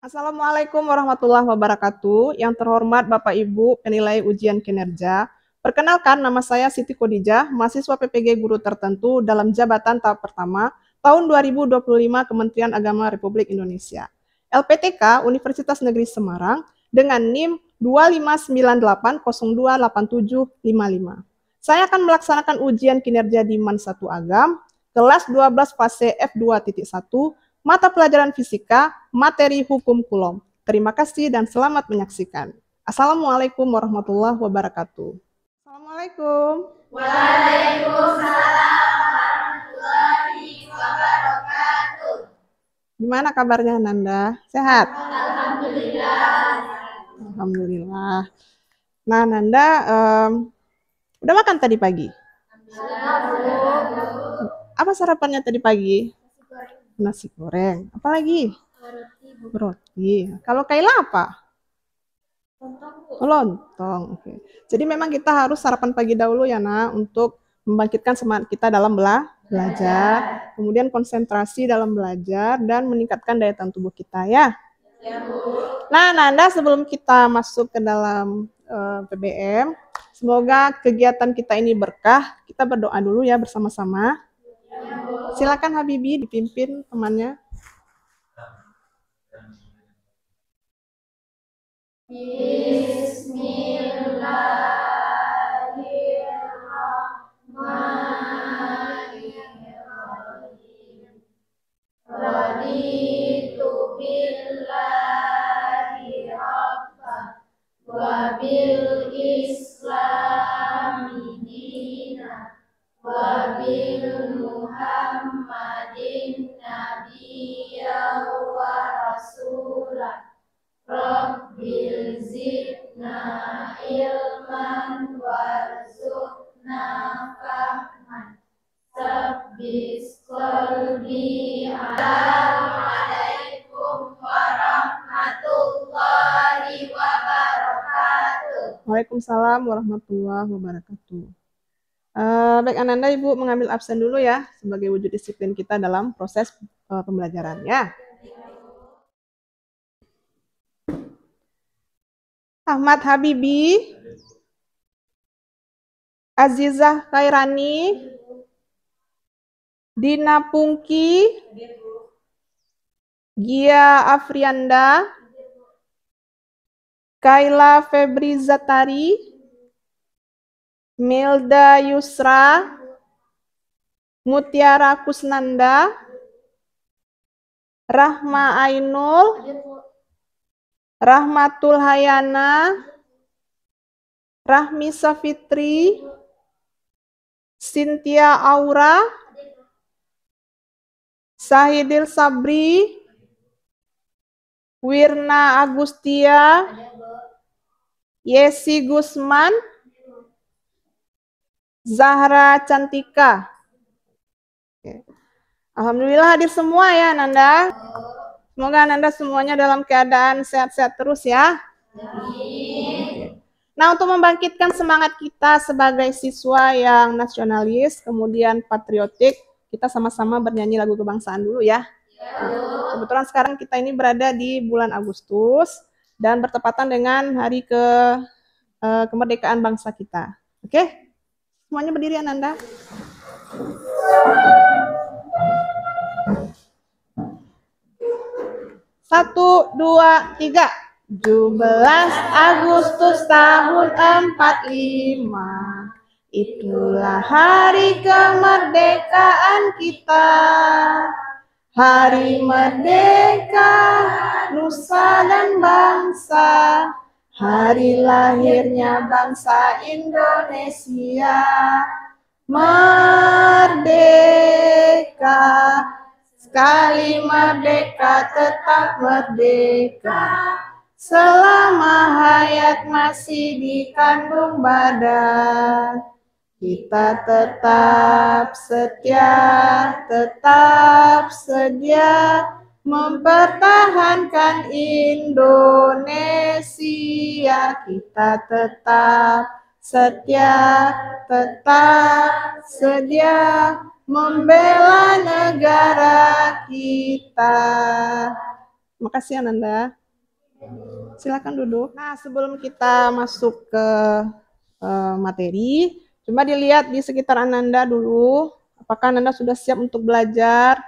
Assalamualaikum warahmatullahi wabarakatuh. Yang terhormat Bapak Ibu penilai ujian kinerja. Perkenalkan, nama saya Siti Khadijah, mahasiswa PPG Guru Tertentu dalam jabatan tahap pertama tahun 2025 Kementerian Agama Republik Indonesia. LPTK Universitas Negeri Semarang dengan NIM 2598028755. Saya akan melaksanakan ujian kinerja di MAN 1 Agam, kelas 12 fase F2.1, mata pelajaran fisika, materi hukum kulom. Terima kasih dan selamat menyaksikan. Assalamualaikum warahmatullahi wabarakatuh. Assalamualaikum. Waalaikumsalam warahmatullahi wabarakatuh. Gimana kabarnya Nanda? Sehat? Alhamdulillah. Alhamdulillah. Nah Nanda, udah makan tadi pagi? Apa sarapannya tadi pagi? Nasi goreng. Apa lagi? Roti. Kalau Kaila apa? Lontong. Oke. Jadi memang kita harus sarapan pagi dahulu ya nak, untuk membangkitkan semangat kita dalam belajar, kemudian konsentrasi dalam belajar dan meningkatkan daya tahan tubuh kita ya. Nah Nanda, sebelum kita masuk ke dalam PBM, semoga kegiatan kita ini berkah. Kita berdoa dulu ya bersama-sama. Silakan Habibi dipimpin temannya. Bismillahirrahmanirrahim. Raditu billahi rabba wa bil islami dina wa bil muhammadin nabiyya wa rasulah. Rabbil zidna ilman warzuqna fahman. Sabbis qalbi. Assalamualaikum warahmatullahi wabarakatuh. Waalaikumsalam warahmatullahi wabarakatuh. Baik Ananda, Ibu mengambil absen dulu ya sebagai wujud disiplin kita dalam proses pembelajarannya. Ahmad Habibi, Azizah Khairani, Dina Pungki, Gia Afrianda, Kaila Febri Zatari, Milda Yusra, Mutiara Kusnanda, Rahma Ainul, Rahmatul Hayana, Rahmi Safitri, Cynthia Aura, Sahidil Sabri, Wirna Agustia, Yesi Gusman, Zahra Cantika. Oke. Alhamdulillah hadir semua ya Nanda. Semoga Nanda semuanya dalam keadaan sehat-sehat terus ya. Nah, untuk membangkitkan semangat kita sebagai siswa yang nasionalis, kemudian patriotik, kita sama-sama bernyanyi lagu kebangsaan dulu ya. Kebetulan sekarang kita ini berada di bulan Agustus dan bertepatan dengan hari kemerdekaan bangsa kita. Oke? Semuanya berdiri Ananda. 1, 2, 3. 17 Agustus tahun 45. Itulah hari kemerdekaan kita. Hari merdeka nusa dan bangsa. Hari lahirnya bangsa Indonesia. Merdeka, sekali merdeka tetap merdeka. Selama hayat masih dikandung badan, kita tetap sedia mempertahankan Indonesia. Kita tetap sedia membela negara kita. Makasih Ananda. Silakan duduk. Nah, sebelum kita masuk ke materi, coba dilihat di sekitar Ananda dulu. Apakah Ananda sudah siap untuk belajar?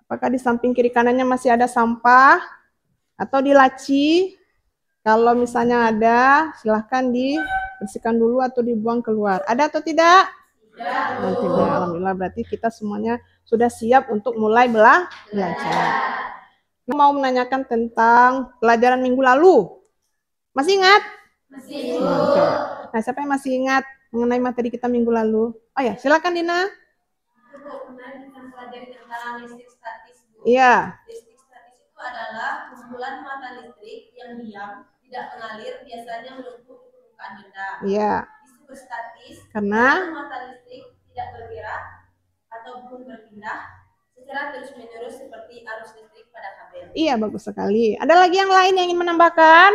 Apakah di samping kiri kanannya masih ada sampah? Atau di laci? Kalau misalnya ada, silahkan dibersihkan dulu atau dibuang keluar. Ada atau tidak? Tidak. Alhamdulillah, berarti kita semuanya sudah siap untuk mulai belajar. Mau menanyakan tentang pelajaran minggu lalu. Masih ingat? Masih. Oke. Nah, siapa yang masih ingat mengenai materi kita minggu lalu? Oh ya, silakan Dina. Kemarin kita pelajari tentang listrik statis. Iya. Listrik statis itu adalah kumpulan muatan listrik yang diam, tidak mengalir, biasanya melumpuh di permukaan benda. Iya. Disebut statis Karena muatan listrik tidak bergerak ataupun berpindah secara terus-menerus seperti arus listrik pada kabel. Iya, bagus sekali. Ada lagi yang lain yang ingin menambahkan?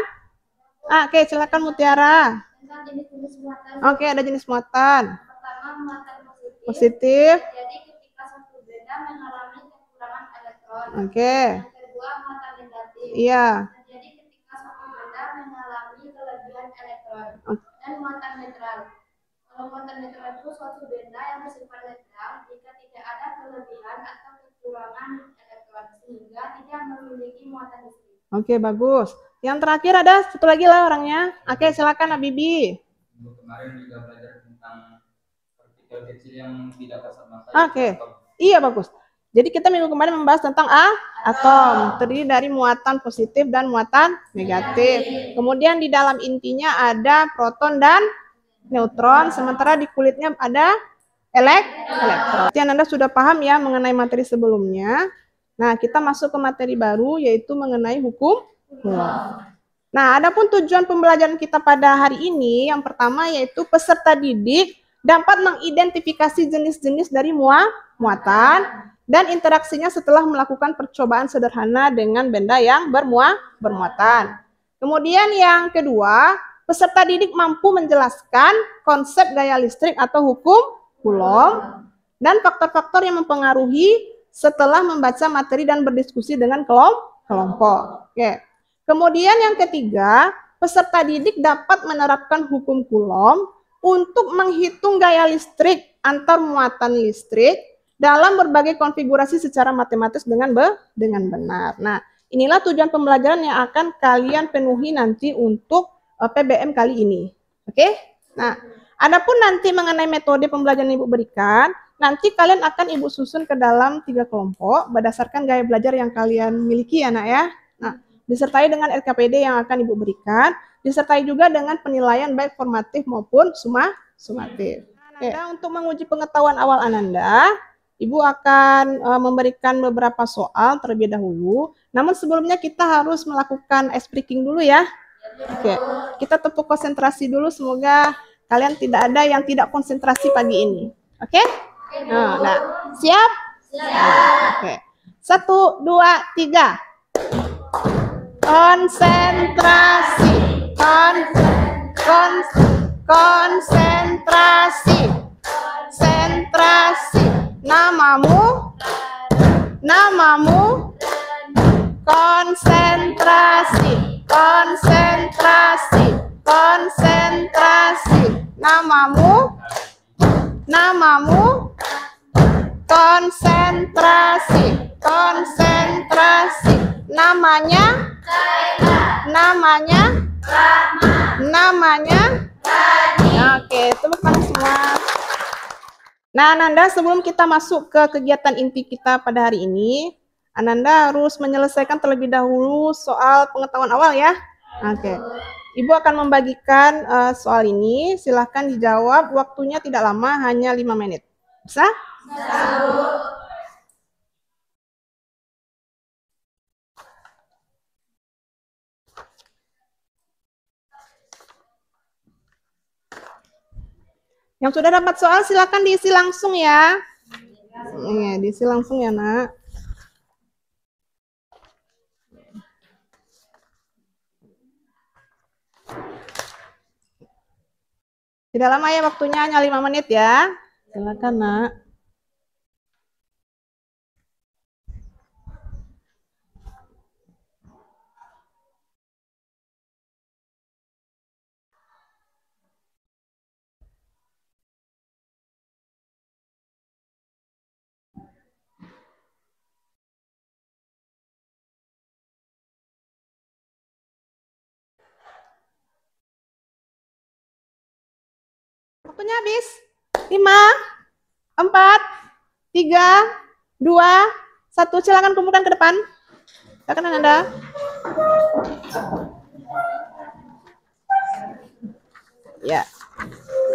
Oke, silakan Mutiara. Tentang jenis-jenis muatan. Oke, ada jenis muatan. Pertama, muatan Positif. Jadi ketika suatu benda mengalami kekurangan elektron. Oke. Yang kedua, muatan negatif. Iya. Jadi ketika suatu benda mengalami kelebihan elektron. Dan muatan netral. Kalau muatan netral itu suatu benda yang bersifat netral jika tidak ada kelebihan atau kekurangan elektron sehingga tidak memiliki muatan listrik. Oke, bagus. Yang terakhir ada satu lagi lah orangnya. Oke, silakan Abibi. Kemarin juga belajar tentang partikel kecil yang tidak kasat mata. Oke. Iya, bagus. Jadi kita minggu kemarin membahas tentang atom, terdiri dari muatan positif dan muatan negatif. Kemudian di dalam intinya ada proton dan neutron, sementara di kulitnya ada elektron. Jadi Anda sudah paham ya mengenai materi sebelumnya. Nah, kita masuk ke materi baru yaitu mengenai hukum Coulomb. Nah, adapun tujuan pembelajaran kita pada hari ini yang pertama yaitu peserta didik dapat mengidentifikasi jenis-jenis dari muatan dan interaksinya setelah melakukan percobaan sederhana dengan benda yang bermuatan. Kemudian yang kedua, peserta didik mampu menjelaskan konsep gaya listrik atau hukum Coulomb dan faktor-faktor yang mempengaruhi setelah membaca materi dan berdiskusi dengan kelompok. Oke. Kemudian yang ketiga, peserta didik dapat menerapkan hukum Coulomb untuk menghitung gaya listrik antar muatan listrik dalam berbagai konfigurasi secara matematis dengan benar. Nah, inilah tujuan pembelajaran yang akan kalian penuhi nanti untuk PBM kali ini. Oke? Nah, adapun nanti mengenai metode pembelajaran Ibu berikan, nanti kalian akan Ibu susun ke dalam 3 kelompok berdasarkan gaya belajar yang kalian miliki ya, Nak ya. Nah, disertai dengan RKPD yang akan Ibu berikan, disertai juga dengan penilaian baik formatif maupun sumatif. Nah, untuk menguji pengetahuan awal Ananda, Ibu akan memberikan beberapa soal terlebih dahulu. Namun sebelumnya kita harus melakukan ice breaking dulu ya. Oke, kita tepuk konsentrasi dulu. Semoga kalian tidak ada yang tidak konsentrasi pagi ini. Oke? Nah, siap? Siap. Oke. 1, 2, 3. Konsentrasi. Konsentrasi. Konsentrasi. Namamu? Konsentrasi. Konsentrasi. Konsentrasi. Namamu? Konsentrasi. Konsentrasi. Namanya? Oke, tepuk tangan semua. Nah, Ananda, sebelum kita masuk ke kegiatan inti kita pada hari ini, Ananda harus menyelesaikan terlebih dahulu soal pengetahuan awal ya. Oke. Ibu akan membagikan soal ini. Silahkan dijawab. Waktunya tidak lama, hanya 5 menit. Bisa? Bisa. Yang sudah dapat soal silakan diisi langsung ya. Diisi langsung ya, Nak. Tidak lama ya, waktunya hanya 5 menit ya. Silakan, Nak. Waktunya habis. 5, 4, 3, 2, 1. Silakan kumpulkan ke depan. Silakan Ananda. Ya.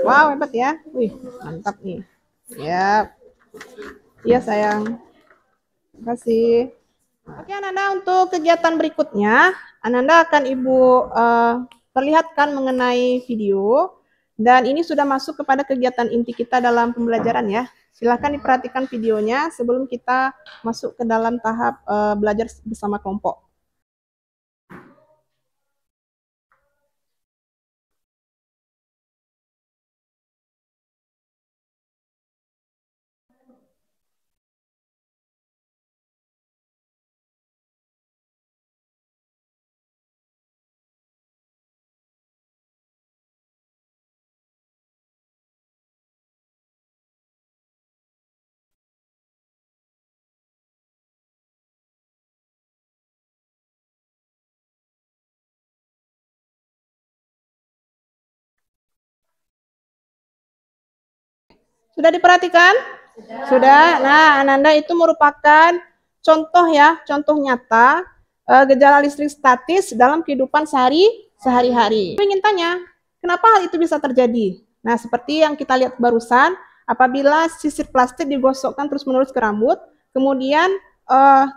Wow, hebat ya. Wih, mantap nih. Ya. Iya, sayang. Terima kasih. Oke, Ananda, untuk kegiatan berikutnya, Ananda akan Ibu perlihatkan mengenai video. Dan ini sudah masuk kepada kegiatan inti kita dalam pembelajaran ya. Silakan diperhatikan videonya sebelum kita masuk ke dalam tahap belajar bersama kelompok. Sudah diperhatikan? Sudah. Nah, Ananda itu merupakan contoh ya, contoh nyata gejala listrik statis dalam kehidupan sehari-hari. Saya ingin tanya, kenapa hal itu bisa terjadi? Nah, seperti yang kita lihat barusan, apabila sisir plastik digosokkan terus-menerus ke rambut, kemudian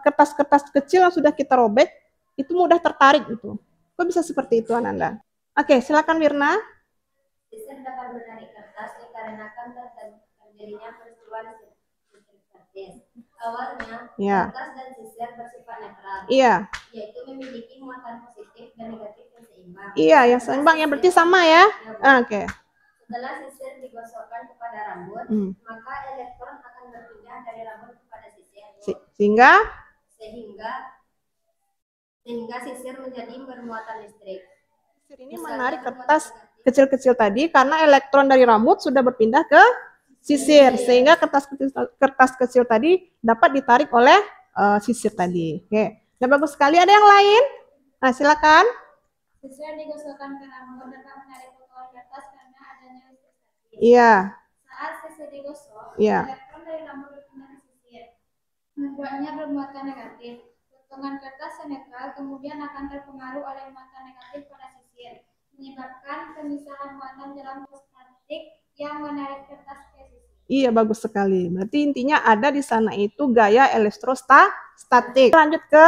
kertas-kertas kecil yang sudah kita robek, itu mudah tertarik gitu. Kok bisa seperti itu, Ananda? Oke, silakan Wirna. Sisir dapat menarik kertas dikarenakan terjadinya peristiwa sisir statis. Awalnya, kertas dan sisir bersifat netral, yaitu memiliki muatan positif dan negatif yang seimbang. Iya, yang seimbang, yang berarti sama ya. Oke. Setelah sisir digosokkan kepada rambut, maka elektron akan berpindah dari rambut kepada sisir. Sehingga sisir menjadi bermuatan listrik. Sisir ini menarik kertas kecil-kecil tadi karena elektron dari rambut sudah berpindah ke sisir, sehingga kertas kecil tadi dapat ditarik oleh sisir tadi. Oke, nah bagus sekali. Ada yang lain? Nah silakan. Sisir digosokkan ke rambut dapat menarik potongan kertas karena adanya listrik statis. Iya. Saat sisir digosok, elektron dari rambut berpindah ke sisir, membuatnya bermuatan negatif. Potongan kertas yang netral kemudian akan terpengaruh oleh muatan negatif pada sisir, menyebabkan pemisahan muatan dalam plastik yang menarik kertas ke sisir. Iya, bagus sekali. Berarti intinya ada di sana itu gaya elektrostatik. Lanjut ke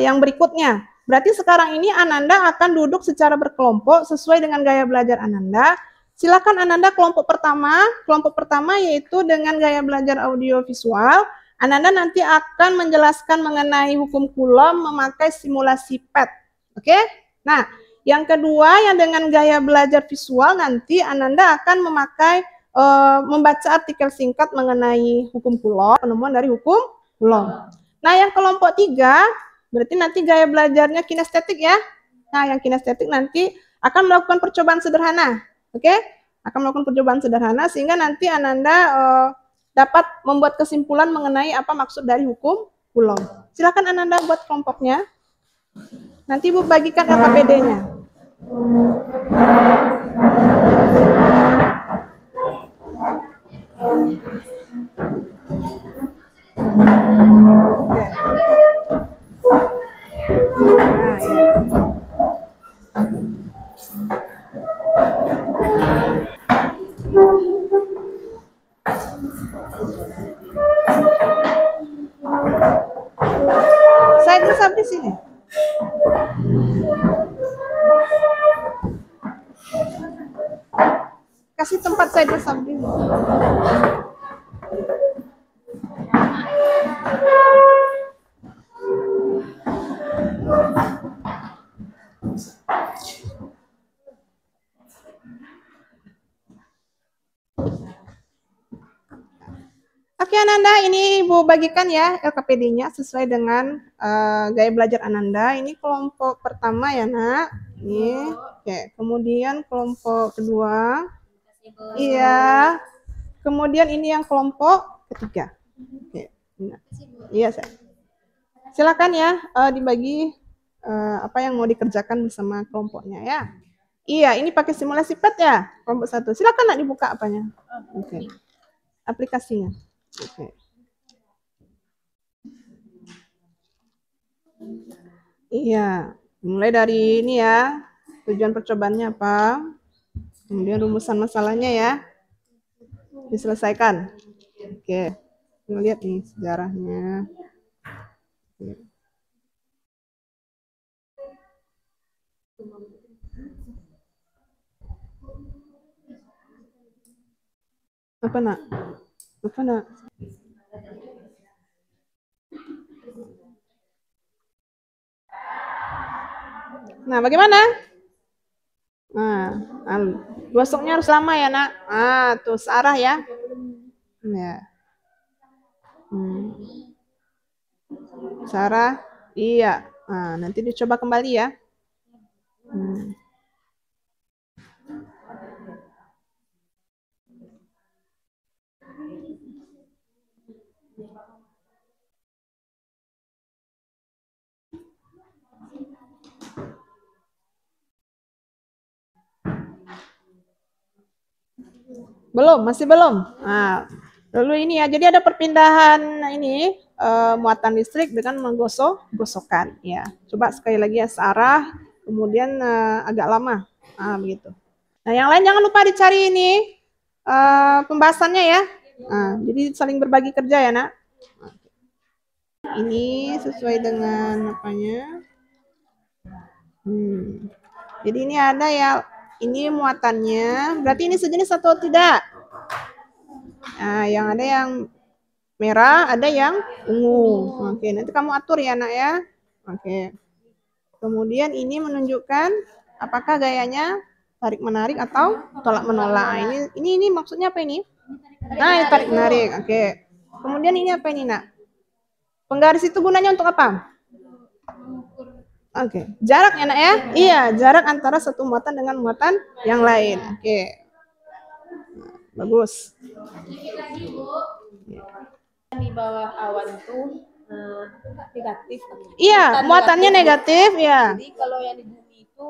yang berikutnya. Berarti sekarang ini Ananda akan duduk secara berkelompok sesuai dengan gaya belajar Ananda. Silakan Ananda kelompok pertama. Kelompok pertama yaitu dengan gaya belajar audio visual. Ananda nanti akan menjelaskan mengenai hukum Coulomb memakai simulasi PET. Oke? Nah, yang kedua yang dengan gaya belajar visual nanti Ananda akan memakai membaca artikel singkat mengenai hukum Coulomb, penemuan dari hukum Coulomb. Nah, yang kelompok 3 berarti nanti gaya belajarnya kinestetik ya. Nah, yang kinestetik nanti akan melakukan percobaan sederhana. Oke? Akan melakukan percobaan sederhana sehingga nanti Ananda dapat membuat kesimpulan mengenai apa maksud dari hukum Coulomb. Silakan Ananda buat kelompoknya. Nanti Ibu bagikan LKPD-nya. Saya bisa di sini. Kasih tempat saya bersama dulu. Oke Ananda, ini Ibu bagikan ya LKPD-nya sesuai dengan gaya belajar Ananda. Ini kelompok pertama ya nak. Ini. Oke, kemudian kelompok kedua. Iya. Kemudian ini yang kelompok ketiga. Oke. Iya, saya. Silakan ya dibagi apa yang mau dikerjakan bersama kelompoknya ya. Iya, ini pakai simulasi pet ya, kelompok 1. Silakan nak dibuka apanya. Oke. Aplikasinya. Oke. Iya, mulai dari ini ya, tujuan percobaannya apa, kemudian rumusan masalahnya ya, diselesaikan. Oke, ngelihat nih sejarahnya. Oke. Apa nak? Apa nak? Nah, bagaimana? Nah, gosoknya harus lama ya nak. Tuh searah ya. Ya. Searah. Iya. Nah, nanti dicoba kembali ya. Belum, masih belum. Nah, lalu ini ya, jadi ada perpindahan ini muatan listrik dengan menggosokkan ya. Coba sekali lagi ya, searah, kemudian agak lama, begitu. Nah, yang lain jangan lupa dicari ini pembahasannya ya. Nah, jadi saling berbagi kerja ya nak. Ini sesuai dengan apanya. Jadi ini ada ya. Ini muatannya, berarti ini sejenis atau tidak? Nah, yang ada yang merah, ada yang ungu. Oke, nanti kamu atur ya, nak ya. Oke. Kemudian ini menunjukkan apakah gayanya tarik menarik atau tolak menolak. Nah, ini maksudnya apa ini? Nah, tarik menarik. Oke. Kemudian ini apa ini, nak? Penggaris itu gunanya untuk apa? Oke, jarak ya nak ya? Iya, jarak antara satu muatan dengan muatan yang lain. Oke, bagus. Di bawah awan itu negatif. Iya, muatannya negatif ya. Jadi kalau yang di bumi itu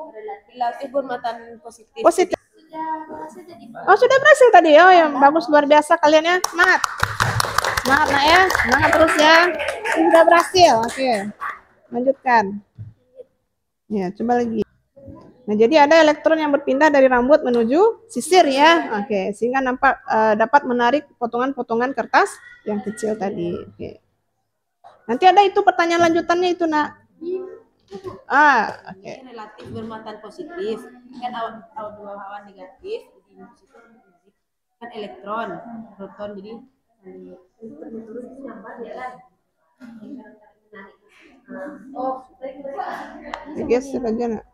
relatif bermuatan positif. Positif. Oh, sudah berhasil tadi. Oh, yang bagus, luar biasa kalian ya. Semangat. Semangat nak ya. Semangat terus ya. Sudah berhasil. Oke. Lanjutkan. Ya, coba lagi. Nah, jadi ada elektron yang berpindah dari rambut menuju sisir ya. Oke, sehingga dapat menarik potongan-potongan kertas yang kecil tadi. Oke. Nanti ada itu pertanyaan lanjutannya itu, nak. Oke. Relatif bermuatan positif. Kan awan negatif, kan elektron, proton, jadi terus nyambar ya kan. Oh, Guys, sebagian nak.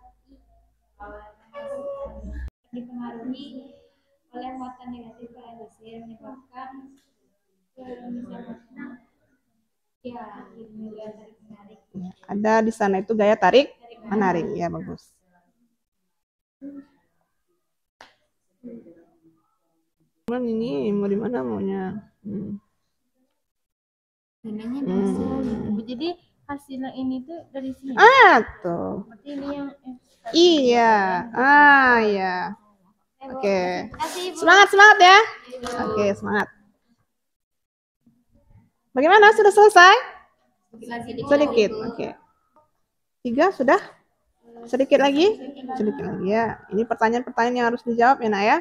Dipengaruhi oleh muatan negatif pada sisir menyebabkan ya gaya tarik menarik. Ada di sana itu gaya tarik menarik ya, bagus. Ini mau di mana maunya? Jadi hasilnya ini tuh dari sini. Tuh. Berarti ini yang Iya. Ya. Oke. Semangat ya. Oke, semangat. Bagaimana? Sudah selesai? Sedikit. Oke. 3 sudah? Sedikit lagi? Sedikit lagi ya. Ini pertanyaan-pertanyaan yang harus dijawab ya, nak ya.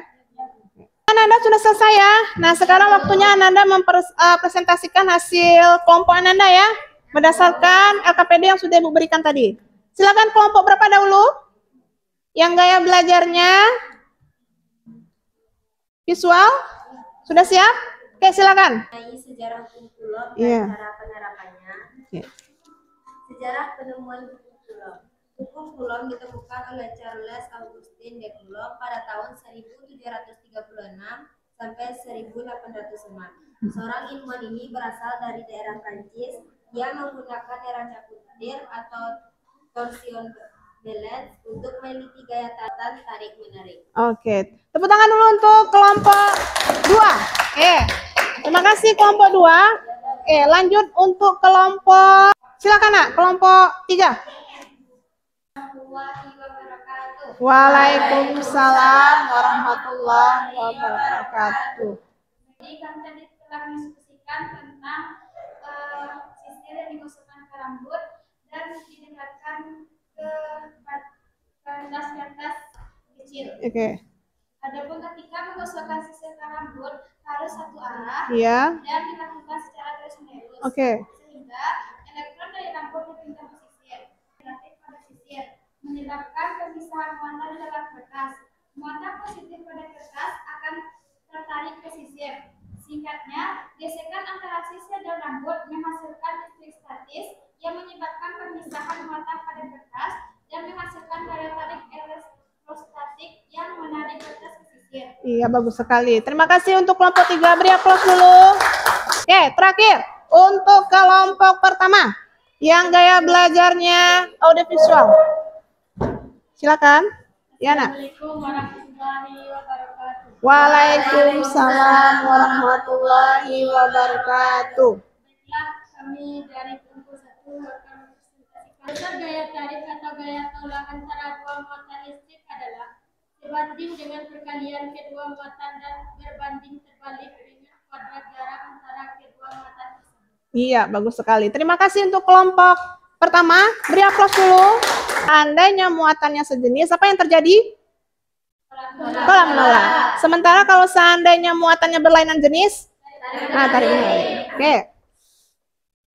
Ananda sudah selesai ya. Nah, sekarang waktunya Ananda mempresentasikan hasil kelompok Ananda ya. Berdasarkan LKPD yang sudah Ibu berikan tadi. Silakan kelompok berapa dahulu? Yang gaya belajarnya visual? Sudah siap? Oke, silakan. Sejarah hukum Coulomb Iya. dan cara penerapannya. Oke. Sejarah penemuan hukum Coulomb. Hukum Coulomb ditemukan oleh Charles Augustin de Coulomb pada tahun 1736 sampai 1806. Seorang ilmuwan ini berasal dari daerah Prancis. Dia menggunakan neraca kutir atau torsion balance untuk meneliti gaya tarik menarik. Oke, tepuk tangan dulu untuk kelompok 2. Terima kasih kelompok 2. Lanjut untuk kelompok, silakan nak, kelompok 3. Waalaikumsalam warahmatullahi wabarakatuh. Jadi kami tadi telah mendiskusikan tentang sisir yang digosokkan ke rambut dan didekatkan ke kertas-kertas kecil. Oke. Adapun ketika menggosokkan sisir ke rambut harus satu arah Iya. dan dilakukan secara terus-menerus. Oke. Sehingga elektron dari rambut berpindah ke sisir. Negatif pada sisir menyebabkan pemisahan muatan dalam kertas. Muatan positif pada kertas akan tertarik ke sisir. Singkatnya, gesekan antara sisir dan rambut menghasilkan listrik statis yang menyebabkan pemisahan muatan pada kertas dan menghasilkan daya tarik elektrostatik yang menarik kertas ke sisir. Iya, bagus sekali. Terima kasih untuk kelompok 3. Beri aplaus dulu. Oke, terakhir untuk kelompok pertama yang gaya belajarnya audiovisual. Silakan, Yana. Assalamualaikum warahmatullahi wabarakatuh. Waalaikumsalam warahmatullahi wabarakatuh. Baiklah, kami dari kelompok 1 akan mempresentasikan dasar gaya tarik atau gaya tolak antara dua muatan listrik adalah sebanding dengan perkalian kedua muatan dan berbanding terbalik dengan kuadrat jarak antara kedua muatan tersebut. Iya, bagus sekali. Terima kasih untuk kelompok pertama. Beri aplaus dulu. Andainya muatannya sejenis, apa yang terjadi? Kolam menolak. Sementara kalau seandainya muatannya berlainan jenis, tarik menarik. Oke.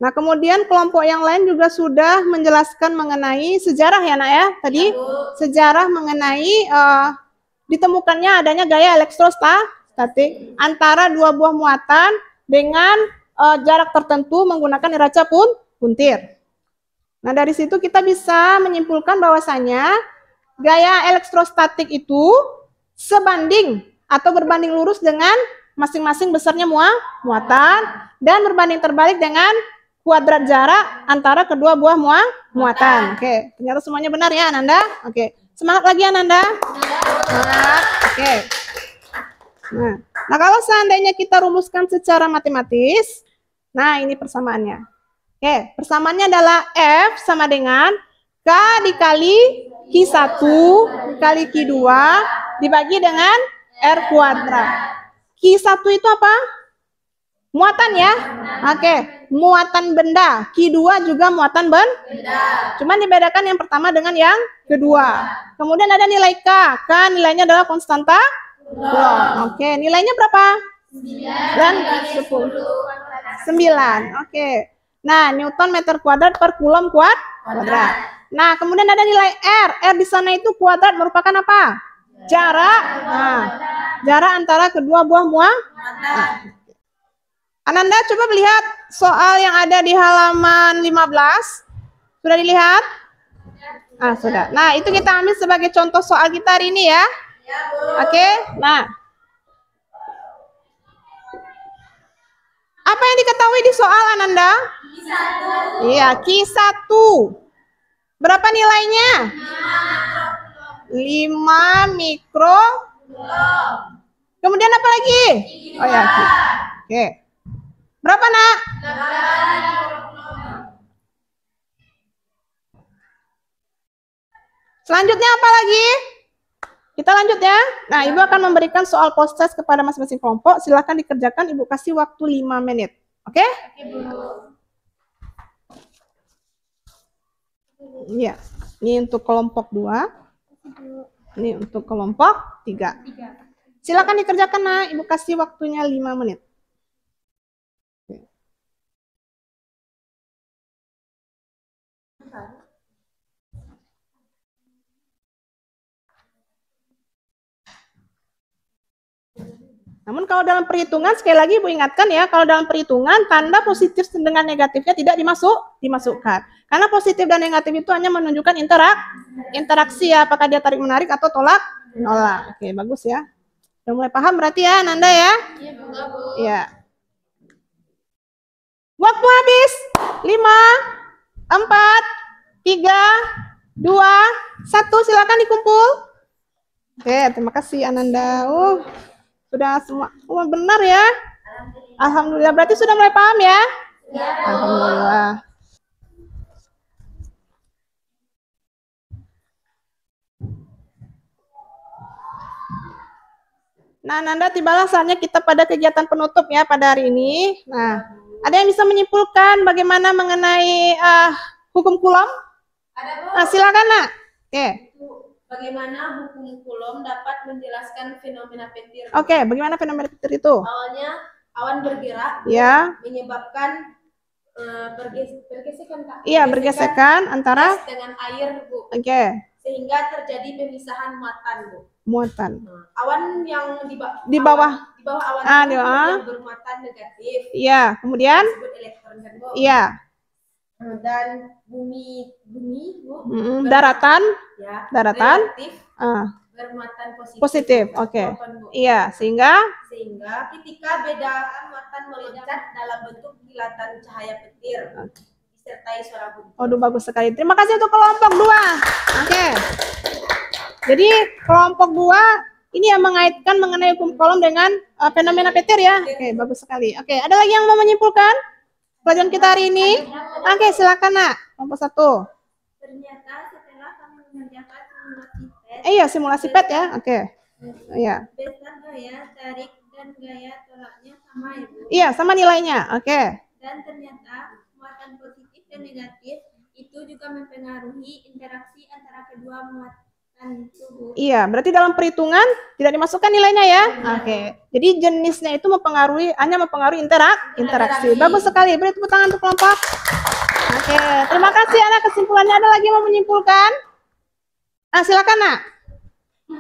Nah, kemudian kelompok yang lain juga sudah menjelaskan mengenai sejarah ya, Nak ya. Tadi sejarah mengenai ditemukannya adanya gaya elektrostatik antara dua buah muatan dengan jarak tertentu menggunakan neraca puntir. Nah, dari situ kita bisa menyimpulkan bahwasanya gaya elektrostatik itu sebanding atau berbanding lurus dengan masing-masing besarnya muatan dan berbanding terbalik dengan kuadrat jarak antara kedua buah muatan. Oke, ternyata semuanya benar ya, Ananda? Oke, semangat lagi Ananda. Semangat. Oke. Nah, kalau seandainya kita rumuskan secara matematis, nah ini persamaannya. Oke, persamaannya adalah F sama dengan K dikali Q1 dikali Q2 dibagi dengan R kuadrat. Q1 itu apa? Muatan ya? Oke, muatan benda. Q2 juga muatan benda. Cuman dibedakan yang pertama dengan yang kedua. Kemudian ada nilai K. K nilainya adalah konstanta Coulomb. Oke, nilainya berapa? 9 10. 9. Oke. Nah, Newton meter kuadrat per Coulomb kuadrat. Nah, kemudian ada nilai R. R di sana itu kuadrat merupakan apa? Jarak. Nah, jarak antara kedua buah muatan. Ananda coba melihat soal yang ada di halaman 15. Sudah dilihat? Sudah. Nah, itu kita ambil sebagai contoh soal kita hari ini ya. Oke. Nah, apa yang diketahui di soal Ananda? Q1. Iya, Q1. Berapa nilainya? 5 mikro. Kemudian apa lagi? Oh ya. Oke. Berapa, Nak? 8. Selanjutnya apa lagi? Kita lanjut ya. Nah, Ibu akan memberikan soal post test kepada masing-masing kelompok. Silakan dikerjakan. Ibu kasih waktu 5 menit. Oke? Oke, Bu. Iya. Ini untuk kelompok 2. Ini untuk kelompok 3. Silakan dikerjakan, Nah. Ibu kasih waktunya 5 menit. Namun kalau dalam perhitungan, sekali lagi Ibu ingatkan ya, kalau dalam perhitungan tanda positif dengan negatifnya tidak dimasukkan. Karena positif dan negatif itu hanya menunjukkan interaksi ya, apakah dia tarik menarik atau tolak menolak. Oke, bagus ya. Udah mulai paham berarti ya, Nanda ya? Iya, Bu. Iya. Waktu habis. 5, 4, 3, 2, 1. Silakan dikumpul. Oke, terima kasih Ananda. Sudah semua benar ya? Alhamdulillah. Berarti sudah mulai paham ya? Ya, Alhamdulillah. Nah, Nanda, tibalah saatnya kita pada kegiatan penutup ya pada hari ini. Nah, ada yang bisa menyimpulkan bagaimana mengenai hukum Coulomb? Ada, Bu. Nah, silakan, Nak. Oke. Bagaimana hukum Coulomb dapat menjelaskan fenomena petir? Oke, bagaimana fenomena petir itu? Awalnya awan bergerak, Ya. menyebabkan bergesekan, Kak. Iya, bergesekan antara es dengan air, Bu. Oke. Sehingga terjadi pemisahan muatan, Bu. Muatan. Awan yang di Di bawah awan di bawah. yang bermuatan negatif. Iya, kemudian Disebut elektron, kan, Bu. iya. Dan bumi, Bu. Daratan Ya, daratan relatif bermuatan positif. positif. Oke. Bu. Iya, sehingga ketika beda muatan meloncat dalam bentuk kilatan cahaya petir disertai suara bunyi. Aduh, bagus sekali. Terima kasih untuk kelompok 2. Oke. Jadi kelompok 2 ini yang mengaitkan mengenai hukum Coulomb dengan fenomena petir ya. Oke, bagus sekali. Oke, ada lagi yang mau menyimpulkan pelajaran kita hari ini? Oke, silakan, Nak. Kelompok 1. Ternyata setelah kami mengerjakan simulasi PET, Iya, simulasi PET ya. Oke. Iya. besar gaya tarik dan gaya tolaknya sama ya, Bu. Iya, sama nilainya. Oke. Dan ternyata muatan positif dan negatif itu juga mempengaruhi interaksi antara kedua muatan itu, Bu. Iya, berarti dalam perhitungan tidak dimasukkan nilainya ya. Oke. Jadi jenisnya itu hanya mempengaruhi interaksi. Bagus sekali. Beri tepuk tangan untuk kelompok. Oke, terima kasih anak. Kesimpulannya ada lagi yang mau menyimpulkan? Silakan, Nak.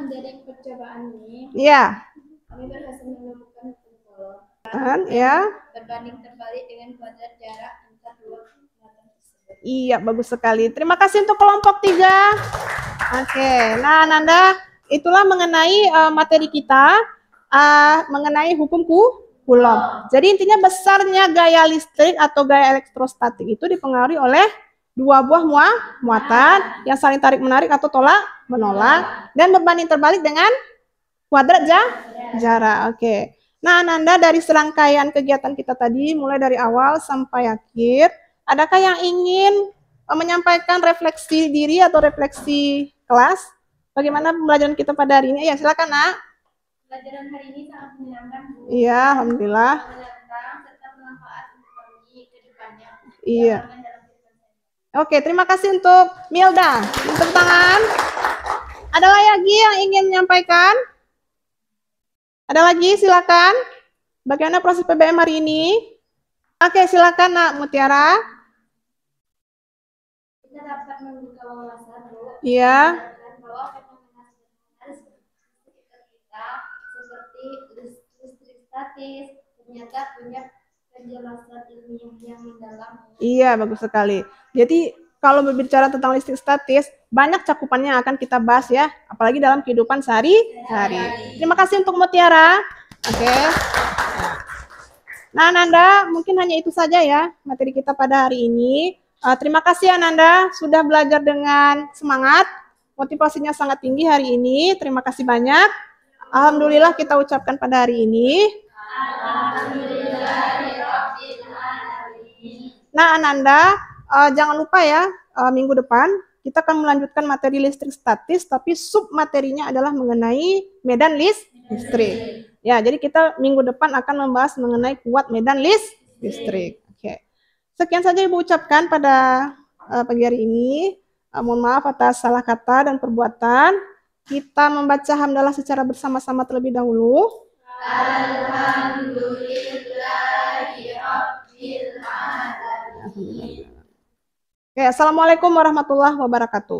Dari percobaan ini, Iya. kami berhasil menemukan hukum Coulomb Ya. berbanding terbalik dengan kuadrat jarak antar dua muatan tersebut. Iya, bagus sekali. Terima kasih untuk kelompok 3. Oke, nah Nanda, itulah mengenai materi kita mengenai hukum Coulomb. Jadi intinya besarnya gaya listrik atau gaya elektrostatik itu dipengaruhi oleh dua buah muatan yang saling tarik-menarik atau tolak-menolak dan berbanding terbalik dengan kuadrat jarak. Oke. Nah, Nanda, dari serangkaian kegiatan kita tadi, mulai dari awal sampai akhir, adakah yang ingin menyampaikan refleksi diri atau refleksi kelas? Bagaimana pembelajaran kita pada hari ini? Ya, silakan, Nak. Pelajaran hari ini sangat menyenangkan, Bu. Iya, alhamdulillah. Menantang serta bermanfaat untuk kami ke depannya. Iya. Oke, terima kasih untuk Milda. Tepuk tangan. Ada lagi yang ingin menyampaikan? Ada lagi, silakan. Bagaimana proses PBM hari ini? Oke, silakan, Nak Mutiara. Kita dapat membuka wawasan, Bu. Iya. Bahwa fenomena sederhana sekitar kita seperti listrik statis ternyata punya penjelasan ilmiah yang mendalam. Iya, bagus sekali. Jadi kalau berbicara tentang listrik statis, banyak cakupannya yang akan kita bahas ya, apalagi dalam kehidupan sehari-hari. Terima kasih untuk Mutiara. Oke. Nah, Nanda, mungkin hanya itu saja ya materi kita pada hari ini. Terima kasih Ananda sudah belajar dengan semangat. Motivasinya sangat tinggi hari ini. Terima kasih banyak. Alhamdulillah kita ucapkan pada hari ini. Nah, Ananda, jangan lupa ya, minggu depan kita akan melanjutkan materi listrik statis, tapi sub materinya adalah mengenai medan listrik. Ya, jadi kita minggu depan akan membahas mengenai kuat medan listrik. Oke. Sekian saja Ibu ucapkan pada pagi hari ini. Mohon maaf atas salah kata dan perbuatan. Kita membaca hamdalah secara bersama-sama terlebih dahulu. Alhamdulillahirabbil alamin. Oke, assalamualaikum warahmatullahi wabarakatuh.